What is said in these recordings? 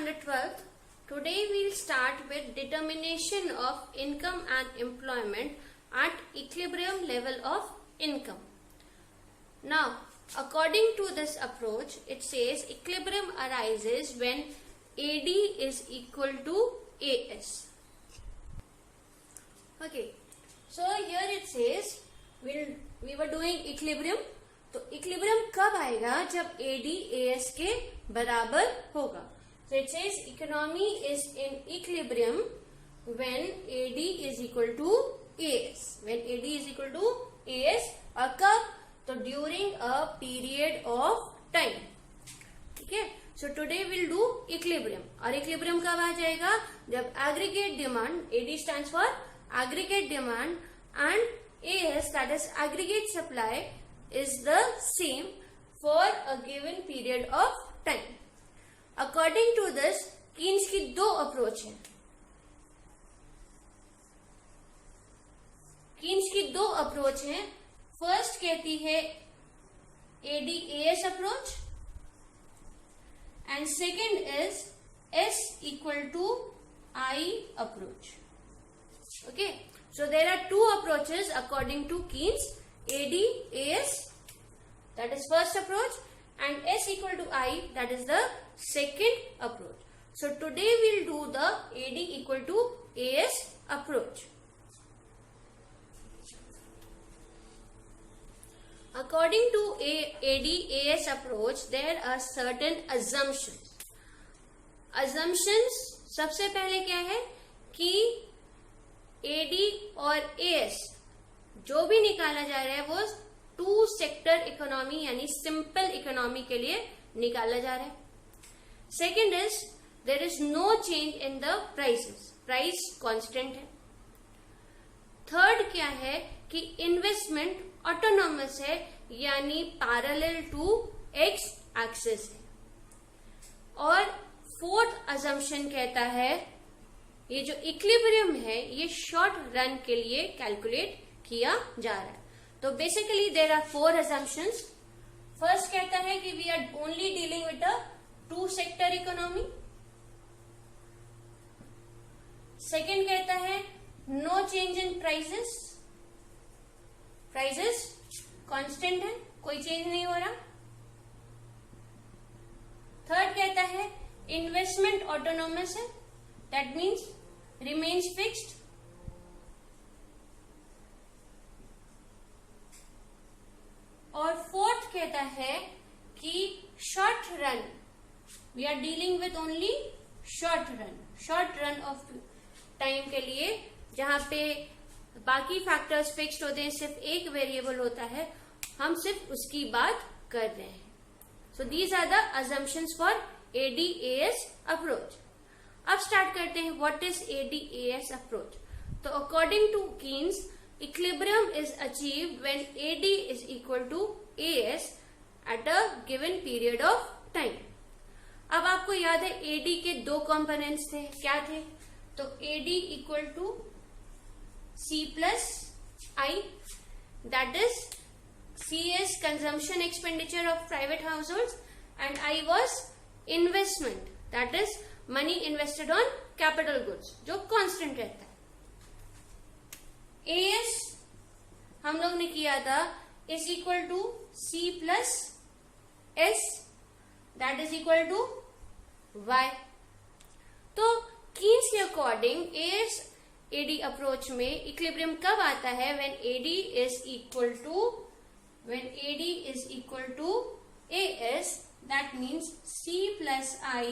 standard 12th. Today we'll start with determination of income and employment at equilibrium level of income. Now, according to this approach, it says equilibrium arises when AD is equal to AS. Okay, so here it says we were doing equilibrium. तो equilibrium कब आएगा? जब AD AS के बराबर होगा. So it says economy is in equilibrium when AD is equal to AS. When AD is equal to AS और कब? तो during a period of time. ठीक है. So today we'll do equilibrium. और equilibrium कब आ जाएगा? जब aggregate demand, AD stands for aggregate demand and AS, that is aggregate supply, is the same for a given period of time. According to this, Keynes की दो approach है. Keynes की दो approach है. फर्स्ट कहती है AD-AS approach and second is S equal to I approach. Okay, so there are two approaches according to Keynes. AD-AS, that is first approach, and S equal to I, that is the second approach. So today we'll do the AD equal to AS approach. According to AD-AS approach, there are certain assumptions. Assumptions सबसे पहले क्या है कि AD और AS जो भी निकाला जा रहा है वो टू सेक्टर इकोनॉमी यानी सिंपल इकोनॉमी के लिए निकाला जा रहा है. Second is there is no change in the prices, price constant है. थर्ड क्या है कि इन्वेस्टमेंट ऑटोनॉमस है यानी पैरेलल टू एक्स एक्सिस है. और फोर्थ अजम्पशन कहता है ये जो इक्विलिब्रियम है ये शॉर्ट रन के लिए कैलकुलेट किया जा रहा है. तो basically there are four assumptions. First कहता है कि we are only dealing with a two sector economy. Second कहता है no change in prices, prices constant है, कोई चेंज नहीं हो रहा. थर्ड कहता है इन्वेस्टमेंट ऑटोनॉमस है, दैट मीन्स रिमेन्स फिक्स्ड. और फोर्थ कहता है कि short run, we are dealing with only short run, short run of time के लिए जहां पे बाकी फैक्टर्स फिक्स्ड होते हैं, सिर्फ एक वेरिएबल होता है, हम सिर्फ उसकी बात कर रहे हैं. So these are the assumptions for AD-AS approach. अब स्टार्ट करते हैं व्हाट इज AD-AS अप्रोच. तो according to Keynes equilibrium is achieved when AD is equal to AS at a given period of time. अब आपको याद है AD के दो कंपोनेंट्स थे, क्या थे? तो AD equal to C plus I, that is C is consumption expenditure of private households and I was investment, that is money invested on capital goods जो constant रहता है. AS हम लोग ने किया था is equal to C plus S, that is equal to Y. तो Keynes के अकॉर्डिंग AS AD अप्रोच में इक्विलिब्रियम कब आता है? When AD is equal to AS, that means C plus I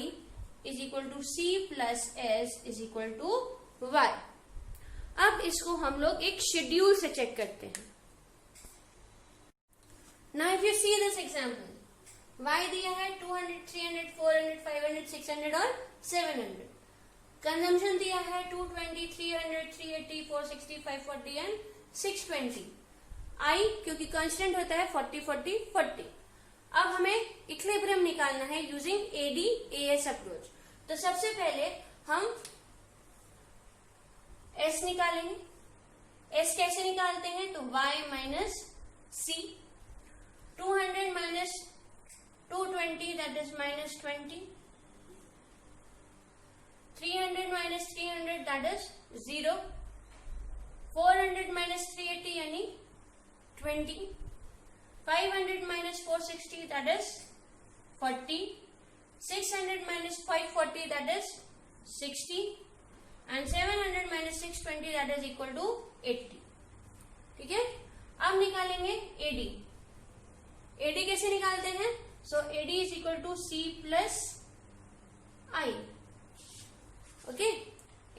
is equal to C plus S is equal to Y. अब इसको हम लोग एक शेड्यूल से चेक करते हैं. Now if you see this example, y दिया है 200, 300, 400, 500, 600 और 700. कंजम्पशन दिया है 220, 300, 380, 460, 540 एंड 620. I क्योंकि कांस्टेंट होता है 40, 40, 40. अब हमें इक्विलिब्रियम निकालना है यूजिंग AD-AS अप्रोच. तो सबसे पहले हम S निकालेंगे. S कैसे निकालते हैं? तो Y minus C, 200 minus 220 that is minus 20, 300 minus 300 that is 0. 400 minus 380 यानी 20. 500 minus 460 that is 40. 600 minus 540 that is 60. And 700 minus 620 that is equal to 80. ठीक है, अब निकालेंगे AD. AD कैसे निकालते हैं? So AD is equal to C plus I. Okay,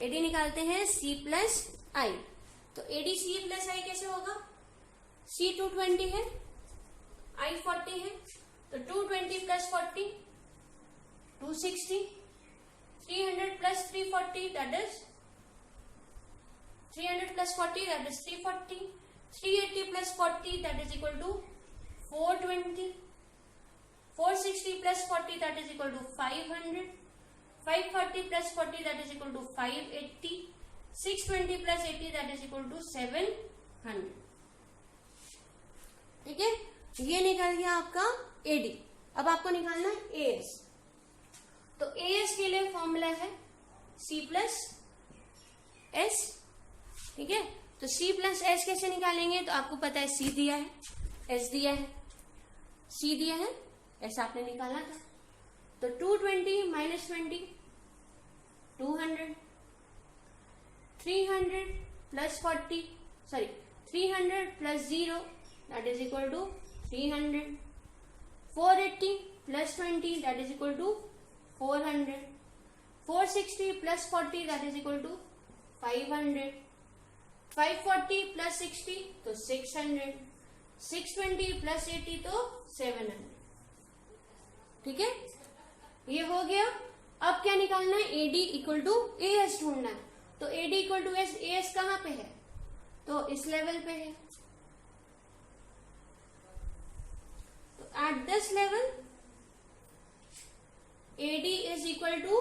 AD निकालते हैं C plus I. तो AD C plus I कैसे होगा? C 220 है, I 40 है, तो 220 plus 40 260. 300 plus 340 that is 300 plus 40 that is 340. 380 plus 40 that is equal to 420. 460 plus 40 that is equal to 500. 540 plus 40 that is equal to 580. 620 plus 80 that is equal to 700. ठीक है, ये निकल गया आपका AD. अब आपको निकालना है AS. तो AS के लिए फॉर्मूला है C प्लस S. ठीक है, तो C प्लस S कैसे निकालेंगे? तो आपको पता है C दिया है, S दिया है, C दिया है, S आपने निकाला था. तो 220 minus 20 200. 300 plus 40 sorry 300 plus 0 that is equal to 300. 480 plus 20 that is equal to 400. 460 plus 40 that is equal to 500. 540 plus 60 तो 600. 620 plus 80 तो 700. ठीक है, ये हो गया. अब क्या निकालना है? AD इक्वल टू AS ढूंढना है. तो AD इक्वल टू AS कहाँ पे है? तो इस लेवल पे है. तो at this level AD is equal to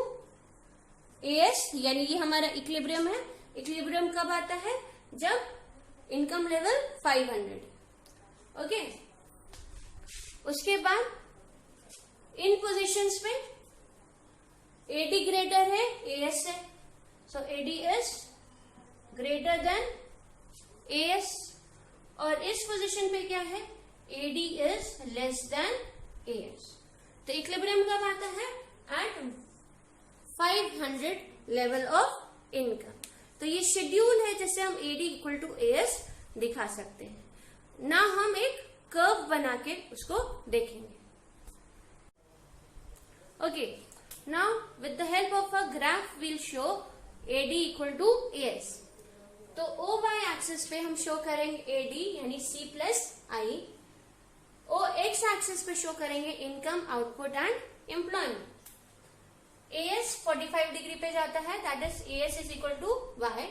AS, यानी ये हमारा इक्विलिब्रियम है. इक्विलिब्रियम कब आता है? जब इनकम लेवल 500. ओके, उसके बाद इन पोजीशंस पे AD ग्रेटर है AS से, so AD is greater than AS. और इस पोजीशन पे क्या है? AD is less than AS. तो इक्विलिब्रियम कब आता है? At 500 level of income. तो ये शेड्यूल है जिससे हम AD इक्वल टू AS दिखा सकते हैं. ना हम एक कर्व बना के उसको देखेंगे. Okay, now with the help of a graph will show AD equal to AS. तो OY एक्सिस पे हम शो करेंगे AD यानी C plus I. OX axis पे शो करेंगे income, output and employment. AS 45 degree पे जाता है, that is AS is equal to Y.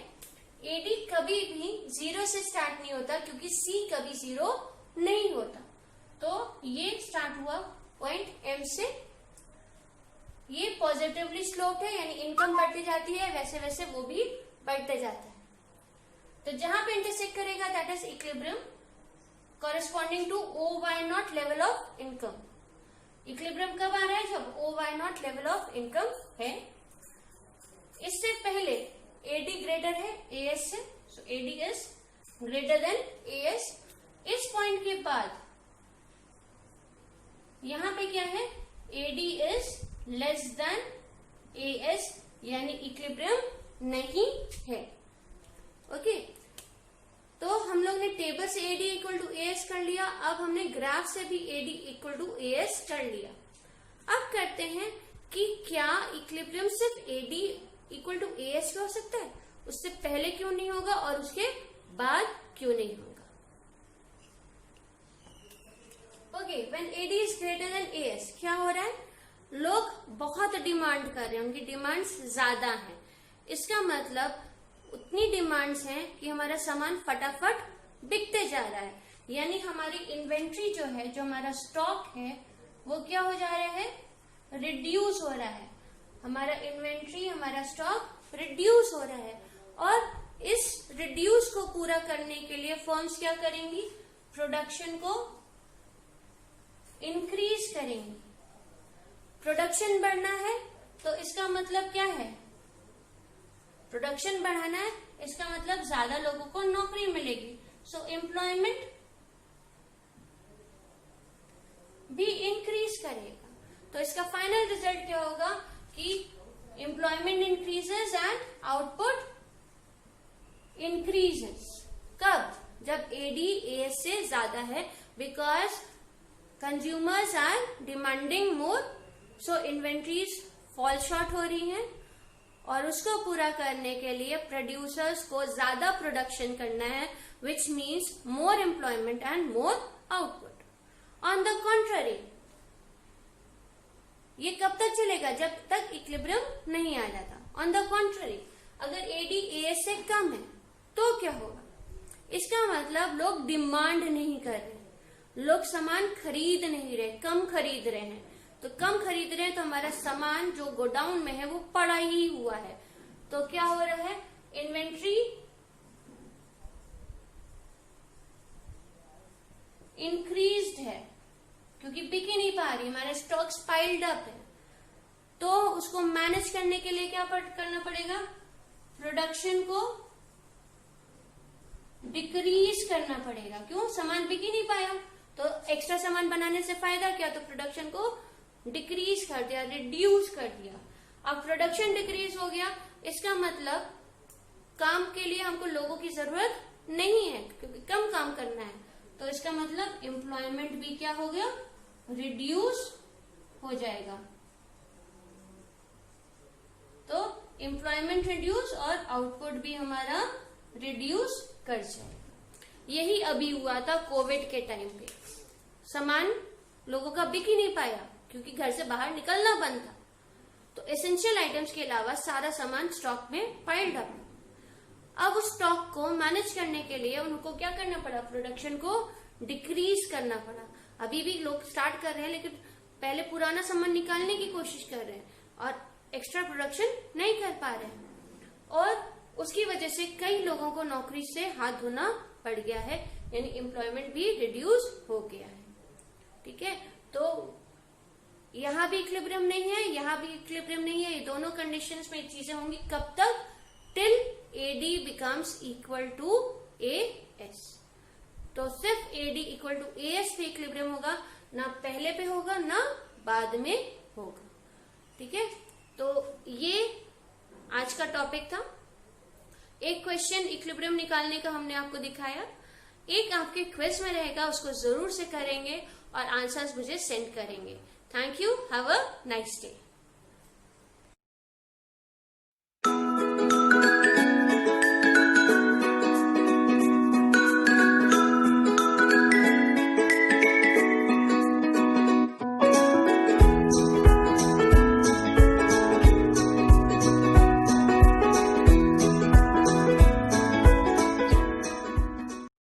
AD कभी भी 0 से स्टार्ट नहीं होता क्योंकि C कभी 0 नहीं होता. तो ये स्टार्ट हुआ पॉइंट M से. ये पॉजिटिवली स्लोप है, यानी इनकम बढ़ती जाती है, वैसे वैसे वो भी बढ़ते जाता है. तो जहां पे इंटरसेक्ट करेगा that is equilibrium corresponding to OY0 level of income. Equilibrium कब आ रहा है? जब OY0 level of income है. इससे पहले AD ग्रेटर है AS से, so AD is greater than AS. इस पॉइंट के बाद यहां पे क्या है? AD is less than AS, यानी इक्विलिब्रियम नहीं है. ओके, तो हम लोग ने टेबल से AD इक्वल टू AS कर लिया. अब हमने ग्राफ से भी AD इक्वल टू AS कर लिया. अब करते हैं कि क्या इक्विलिब्रियम सिर्फ AD इक्वल टू AS पे हो सकता है? उससे पहले क्यों नहीं होगा और उसके बाद क्यों नहीं होगा? Okay, when AD is greater than AS क्या हो रहा है? लोग बहुत डिमांड कर रहे हैं, उनकी डिमांड्स ज्यादा है. इसका मतलब उतनी डिमांड्स हैं कि हमारा सामान फटाफट बिकते जा रहा है. यानी हमारी इन्वेंट्री जो है, जो हमारा स्टॉक है, वो क्या हो जा रहा है? रिड्यूस हो रहा है. हमारा इन्वेंट्री, हमारा स्टॉक रिड्यूस हो रहा है. और इस रिड्यूस को पूरा करने के लिए फर्म्स क्या करेंगी? प्रोडक्शन को इंक्रीज करेंगी. प्रोडक्शन बढ़ना है तो इसका मतलब क्या है? प्रोडक्शन बढ़ाना है, इसका मतलब ज्यादा लोगों को नौकरी मिलेगी, सो एम्प्लॉयमेंट भी इंक्रीज करेगा। तो इसका फाइनल रिजल्ट क्या होगा कि employment increases and output increases. कब? जब एडी एएस से ज्यादा है, because consumers are demanding more, so inventories fall short हो रही हैं और उसको पूरा करने के लिए प्रोड्यूसर्स को ज्यादा प्रोडक्शन करना है, which means more employment and more output. On the contrary, ये कब तक चलेगा? जब तक इक्विलिब्रियम नहीं आ जाता। ऑन द कॉन्ट्ररी, अगर एडी एएस से कम है तो क्या होगा? इसका मतलब लोग डिमांड नहीं कर रहे, लोग सामान खरीद नहीं रहे, कम खरीद रहे हैं। तो कम खरीद रहे हैं तो हमारा सामान जो गोडाउन में है वो पड़ा ही हुआ है। तो क्या हो रहा है? इन्वेंट्री इंक्रीज्ड है क्योंकि बिक ही नहीं पा रही, हमारे स्टॉक्स पाइल्ड अप है। तो उसको मैनेज करने के लिए क्या करना पड़ेगा? प्रोडक्शन को डिक्रीज करना पड़ेगा। क्यों? सामान बिक ही नहीं पाया, तो एक्स्ट्रा सामान बनाने से फायदा क्या? तो प्रोडक्शन को डिक्रीज कर दिया, रिड्यूस कर दिया। अब प्रोडक्शन डिक्रीज हो गया, इसका मतलब काम के लिए हमको लोगों की जरूरत नहीं है क्योंकि कम काम करना है। तो इसका मतलब एम्प्लॉयमेंट भी क्या हो गया? रिड्यूस हो जाएगा। तो एम्प्लॉयमेंट रिड्यूस और आउटपुट भी हमारा रिड्यूस कर जाएगा। यही अभी हुआ था कोविड के टाइम पे। सामान लोगों का बिक ही नहीं पाया क्योंकि घर से बाहर निकलना बंद था। तो एसेंशियल आइटम्स के अलावा सारा सामान स्टॉक में पाइल्ड अप। अब उस स्टॉक को मैनेज करने के लिए उनको क्या करना पड़ा? प्रोडक्शन को डिक्रीज करना पड़ा। अभी भी लोग स्टार्ट कर रहे हैं लेकिन पहले पुराना सामान निकालने की कोशिश कर रहे हैं और एक्स्ट्रा प्रोडक्शन नहीं कर पा रहे हैं और उसकी वजह से कई लोगों को नौकरी से हाथ धोना पड़ गया है, यानी एम्प्लॉयमेंट भी रिड्यूस हो गया है। ठीक है, तो यहाँ भी इक्विलिब्रियम नहीं है, यहाँ भी इक्विलिब्रियम नहीं है। ये दोनों कंडीशंस में चीजें होंगी कब तक? Till AD becomes equal to AS. तो सिर्फ एडी इक्वल टू एएस पे इक्विलिब्रियम होगा, ना पहले पे होगा ना बाद में होगा। ठीक है, तो ये आज का टॉपिक था। एक क्वेश्चन इक्विलिब्रियम निकालने का हमने आपको दिखाया, एक आपके क्विज में रहेगा, उसको जरूर से करेंगे और आंसर्स मुझे सेंड करेंगे। Thank you, have a nice day.